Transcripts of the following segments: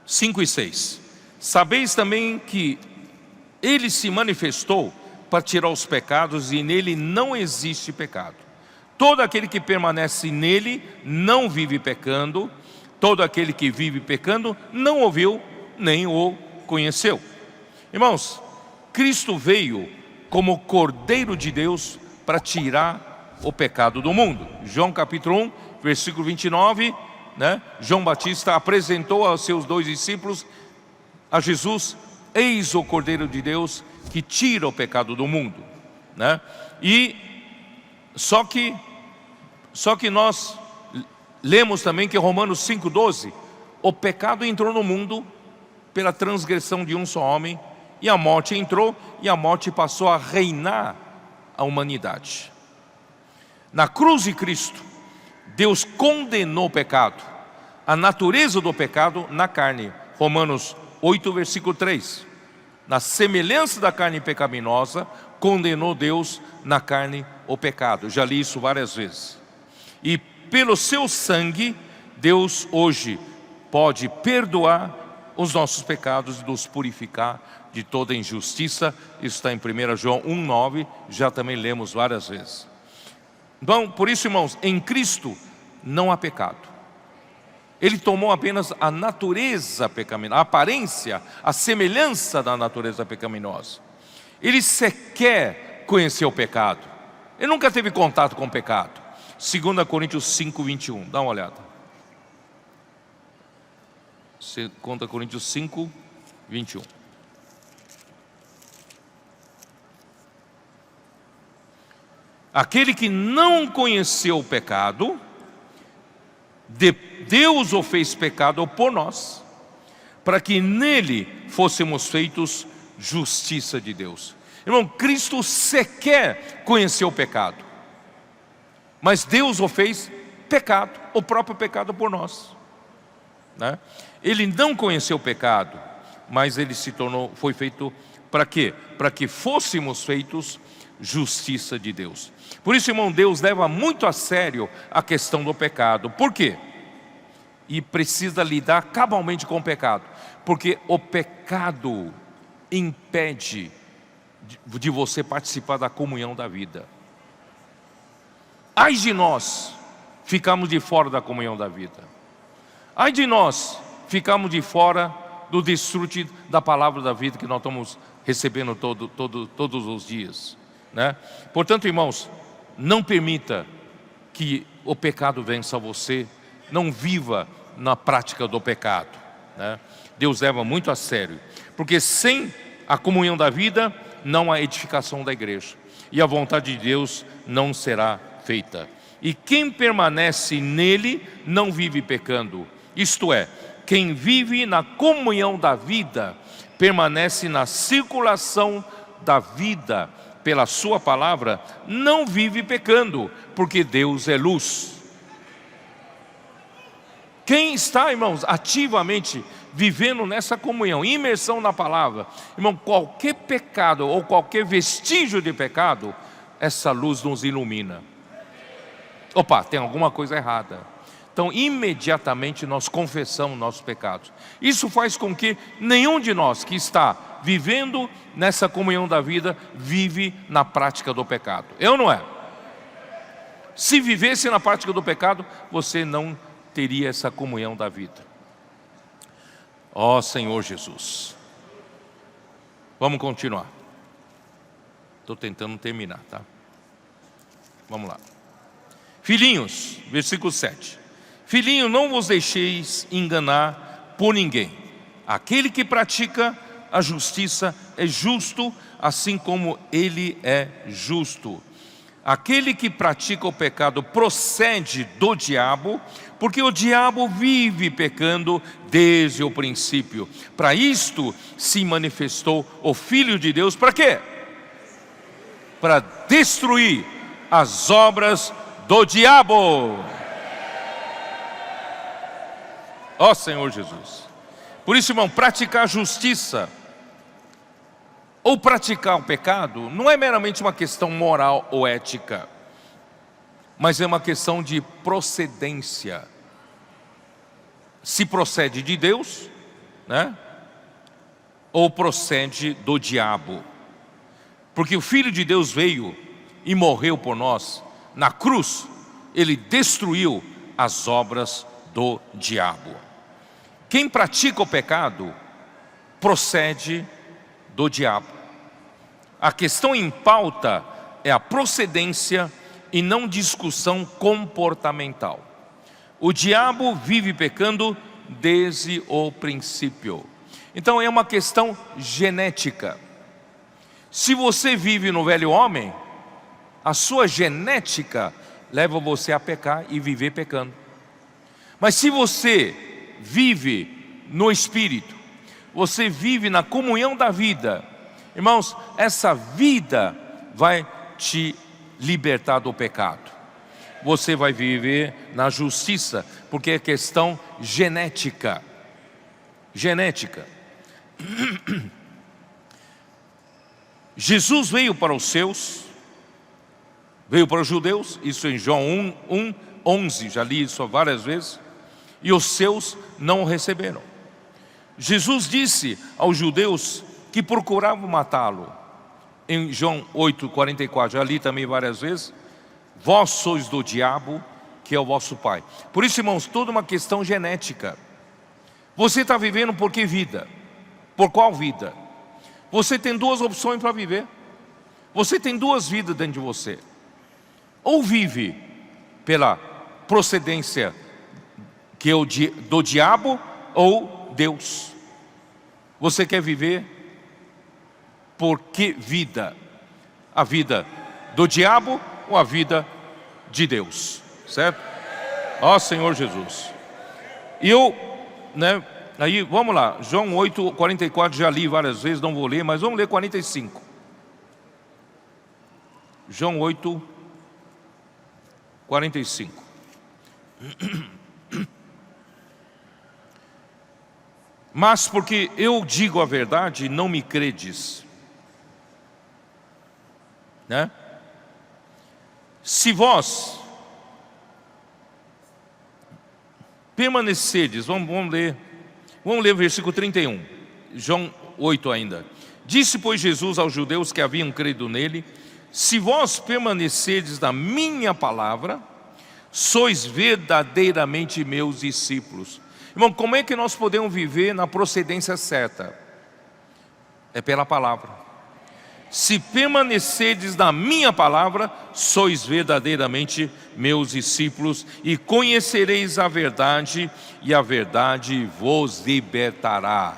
5 e 6. Sabeis também que ele se manifestou para tirar os pecados, e nele não existe pecado. Todo aquele que permanece nele não vive pecando. Todo aquele que vive pecando não ouviu nem o conheceu. Irmãos, Cristo veio como Cordeiro de Deus para tirar o pecado do mundo. João capítulo 1, versículo 29, João Batista apresentou aos seus 2 discípulos a Jesus: eis o Cordeiro de Deus que tira o pecado do mundo. E só que nós lemos também que Romanos 5,12, o pecado entrou no mundo pela transgressão de um só homem, e a morte entrou, e a morte passou a reinar a humanidade. Na cruz de Cristo, Deus condenou o pecado, a natureza do pecado na carne. Romanos 8, versículo 3. Na semelhança da carne pecaminosa, condenou Deus na carne o pecado. Já li isso várias vezes. E pelo seu sangue, Deus hoje pode perdoar os nossos pecados e nos purificar de toda injustiça. Isso está em 1 João 1,9, já também lemos várias vezes. Então, por isso, irmãos, em Cristo não há pecado. Ele tomou apenas a natureza pecaminosa, a aparência, a semelhança da natureza pecaminosa. Ele sequer conheceu o pecado. Ele nunca teve contato com o pecado. 2 Coríntios 5, 21, dá uma olhada. 2 Coríntios 5, 21. Aquele que não conheceu o pecado, Deus o fez pecado por nós, para que nele fôssemos feitos justiça de Deus. Irmão, Cristo sequer conheceu o pecado, mas Deus o fez pecado, o próprio pecado por nós. Ele não conheceu o pecado, mas ele foi feito para quê? Para que fôssemos feitos justiça de Deus. Por isso, irmão, Deus leva muito a sério a questão do pecado. Por quê? E precisa lidar cabalmente com o pecado, porque o pecado impede de você participar da comunhão da vida. Ai de nós ficamos de fora da comunhão da vida. Ai de nós ficamos de fora do desfrute da palavra da vida que nós estamos recebendo todos os dias. Portanto, irmãos, não permita que o pecado vença você. Não viva na prática do pecado. Deus leva muito a sério, porque sem a comunhão da vida não há edificação da igreja, e a vontade de Deus não será feita. E quem permanece nele não vive pecando. Isto é, quem vive na comunhão da vida permanece na circulação da vida pela sua palavra, não vive pecando, porque Deus é luz. Quem está, irmãos, ativamente vivendo nessa comunhão, imersão na palavra, irmão, qualquer pecado ou qualquer vestígio de pecado, essa luz nos ilumina. Opa, tem alguma coisa errada. Então, imediatamente nós confessamos nossos pecados. Isso faz com que nenhum de nós que está vivendo nessa comunhão da vida vive na prática do pecado. É ou não é? Se vivesse na prática do pecado, você não teria essa comunhão da vida. Ó Senhor Jesus. Vamos continuar. Estou tentando terminar, tá? Vamos lá. Filhinhos, versículo 7. Filhinho, não vos deixeis enganar por ninguém. Aquele que pratica a justiça é justo, assim como ele é justo. Aquele que pratica o pecado procede do diabo, porque o diabo vive pecando desde o princípio. Para isto se manifestou o Filho de Deus, para quê? Para destruir as obras do diabo. Ó Senhor Jesus. Por isso, irmão, praticar a justiça ou praticar o pecado não é meramente uma questão moral ou ética, mas é uma questão de procedência. Se procede de Deus, né? Ou procede do diabo? Porque o Filho de Deus veio e morreu por nós. Na cruz, Ele destruiu as obras do diabo. Quem pratica o pecado procede do diabo. A questão em pauta é a procedência e não discussão comportamental. O diabo vive pecando desde o princípio. Então é uma questão genética. Se você vive no velho homem, a sua genética leva você a pecar e viver pecando. Mas se você vive no Espírito, você vive na comunhão da vida, irmãos, essa vida vai te libertar do pecado. Você vai viver na justiça, porque é questão genética. Genética. Jesus veio para os seus, veio para os judeus, isso em João 1:11, já li isso várias vezes, e os seus não o receberam. Jesus disse aos judeus que procuravam matá-lo, em João 8:44, já li também várias vezes: vós sois do diabo, que é o vosso pai. Por isso, irmãos, toda uma questão genética. Você está vivendo por que vida? Por qual vida? Você tem duas opções para viver. Você tem duas vidas dentro de você. Ou vive pela procedência que é do diabo, ou Deus. Você quer viver por que vida? A vida do diabo ou a vida de Deus? Certo? Ó Senhor Jesus. E eu, aí vamos lá, João 8:44 já li várias vezes, não vou ler, mas vamos ler 45. João 8:45. Mas porque eu digo a verdade, não me credes, né? Se vós permanecerdes, vamos ler o versículo 31, João 8 ainda. Disse, pois, Jesus aos judeus que haviam crido nele: se vós permanecerdes na minha palavra, sois verdadeiramente meus discípulos. Irmão, como é que nós podemos viver na procedência certa? É pela palavra. Se permanecerdes na minha palavra, sois verdadeiramente meus discípulos, e conhecereis a verdade, e a verdade vos libertará.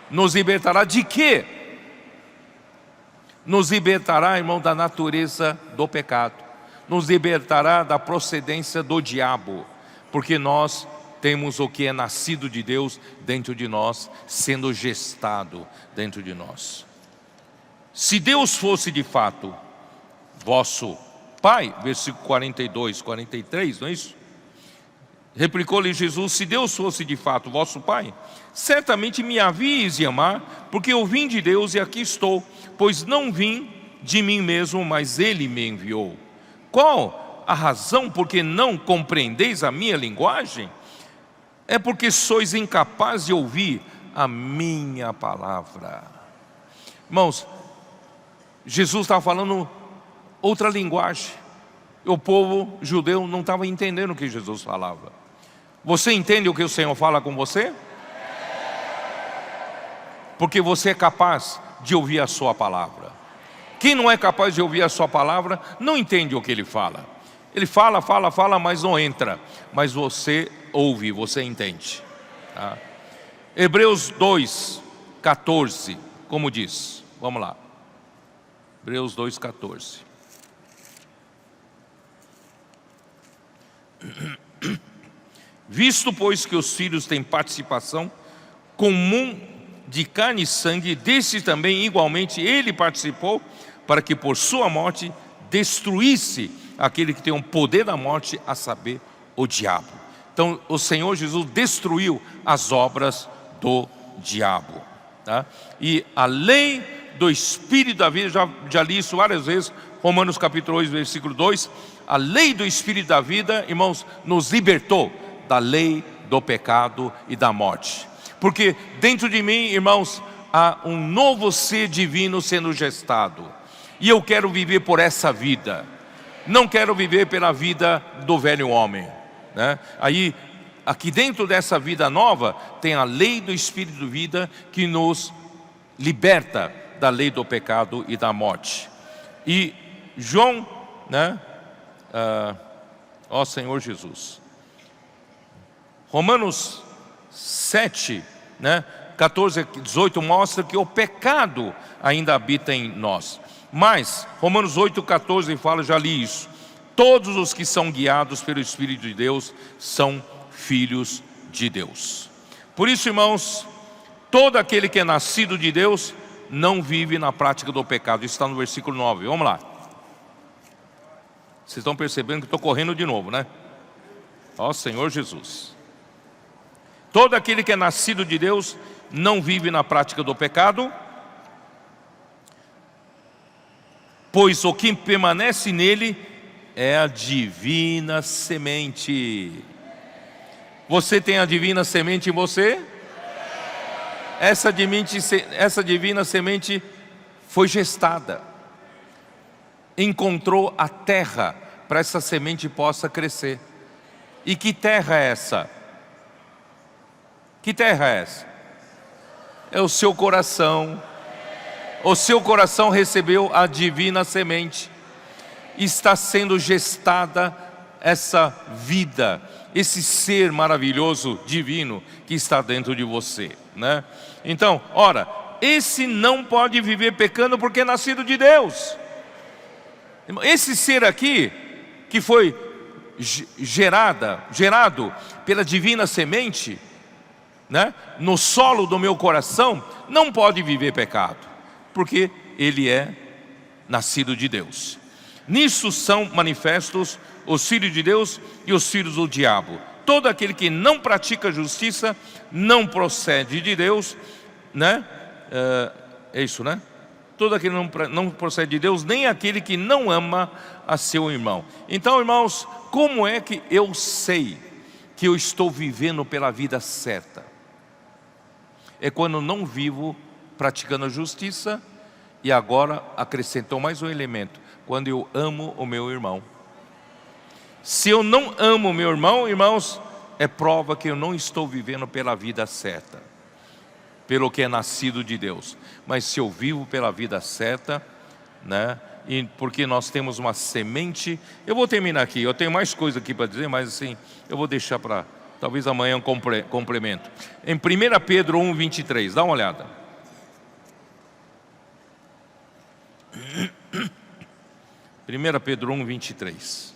Nos libertará de quê? Nos libertará, irmão, da natureza do pecado. Nos libertará da procedência do diabo, porque nós temos o que é nascido de Deus dentro de nós, sendo gestado dentro de nós. Se Deus fosse de fato vosso Pai, versículo 42, 43, não é isso? Replicou-lhe Jesus: se Deus fosse de fato vosso Pai, certamente me havíeis de amar, porque eu vim de Deus e aqui estou, pois não vim de mim mesmo, mas Ele me enviou. Qual a razão porque não compreendeis a minha linguagem? É porque sois incapazes de ouvir a minha palavra. Irmãos, Jesus estava falando outra linguagem. O povo judeu não estava entendendo o que Jesus falava. Você entende o que o Senhor fala com você? Porque você é capaz de ouvir a sua palavra. Quem não é capaz de ouvir a sua palavra, não entende o que Ele fala. Ele fala, mas não entra. Mas você ouve, você entende, tá? Hebreus 2:14, como diz? Vamos lá. Hebreus 2:14. Visto, pois, que os filhos têm participação comum de carne e sangue, desse também igualmente Ele participou, para que por sua morte destruísse aquele que tem o poder da morte, a saber, o diabo. Então o Senhor Jesus destruiu as obras do diabo, tá? E a lei do Espírito da vida, já li isso várias vezes, Romanos capítulo 8, versículo 2, a lei do Espírito da vida, irmãos, nos libertou da lei do pecado e da morte. porque dentro de mim, irmãos, há um novo ser divino sendo gestado, e eu quero viver por essa vida, não quero viver pela vida do velho homem, né? Aí, aqui dentro dessa vida nova, tem a lei do Espírito de vida que nos liberta da lei do pecado e da morte. E João, né? Ó Senhor Jesus, Romanos 7, né? 14 a 18 mostra que o pecado ainda habita em nós. Mas Romanos 8,14 fala, já li isso: todos os que são guiados pelo Espírito de Deus são filhos de Deus. Por isso, irmãos, todo aquele que é nascido de Deus não vive na prática do pecado. Isso está no versículo 9, vamos lá. Vocês estão percebendo que estou correndo de novo, né? Ó Senhor Jesus. Todo aquele que é nascido de Deus não vive na prática do pecado, pois o que permanece nele é a divina semente. Você tem a divina semente em você? Essa divina semente foi gestada, encontrou a terra para essa semente possa crescer. E que terra é essa? Que terra é essa? É o seu coração. O seu coração recebeu a divina semente. Está sendo gestada essa vida, esse ser maravilhoso, divino, que está dentro de você, né? Então, ora, esse não pode viver pecando porque é nascido de Deus. Esse ser aqui, que foi gerado pela divina semente, né, no solo do meu coração, não pode viver pecado, porque ele é nascido de Deus. Nisso são manifestos os filhos de Deus e os filhos do diabo. Todo aquele que não pratica justiça não procede de Deus, né? É isso, né? Todo aquele que não procede de Deus, nem aquele que não ama a seu irmão. Então, irmãos, como é que eu sei que eu estou vivendo pela vida certa? É quando não vivo praticando a justiça, e agora acrescentou mais um elemento: quando eu amo o meu irmão. Se eu não amo o meu irmão, irmãos, é prova que eu não estou vivendo pela vida certa, pelo que é nascido de Deus. Mas se eu vivo pela vida certa, né? E porque nós temos uma semente. Eu vou terminar aqui, eu tenho mais coisa aqui para dizer, mas assim, eu vou deixar para talvez amanhã um complemento. Em 1 Pedro 1,23, dá uma olhada. 1 Pedro 1,23.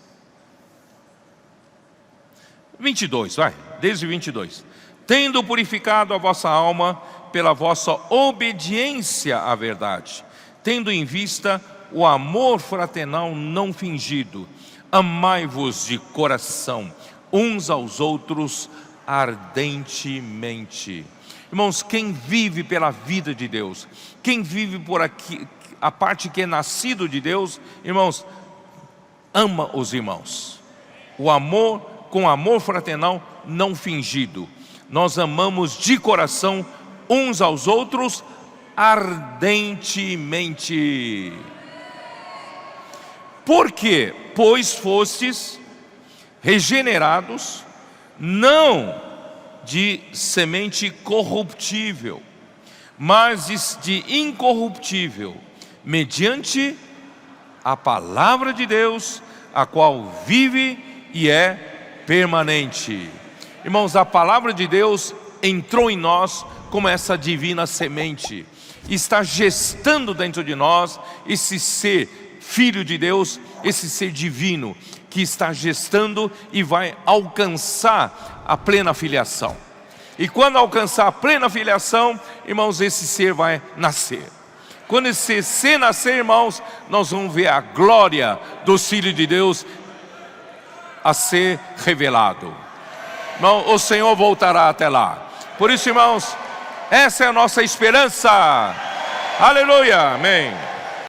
22, vai, desde o 22. Tendo purificado a vossa alma pela vossa obediência à verdade, tendo em vista o amor fraternal não fingido, amai-vos de coração uns aos outros ardentemente. Irmãos, quem vive pela vida de Deus, quem vive por aqui, a parte que é nascido de Deus, irmãos, ama os irmãos. O amor, com amor fraternal não fingido. Nós amamos de coração uns aos outros ardentemente. Por quê? Pois fostes regenerados, não de semente corruptível, mas de incorruptível, mediante a palavra de Deus, a qual vive e é permanente. Irmãos, a palavra de Deus entrou em nós como essa divina semente, está gestando dentro de nós esse ser filho de Deus, esse ser divino, que está gestando e vai alcançar a plena filiação. E quando alcançar a plena filiação, irmãos, esse ser vai nascer. Quando esse ser nascer, irmãos, nós vamos ver a glória dos filhos de Deus a ser revelado. Irmão, o Senhor voltará até lá. Por isso, irmãos, essa é a nossa esperança. Aleluia, amém.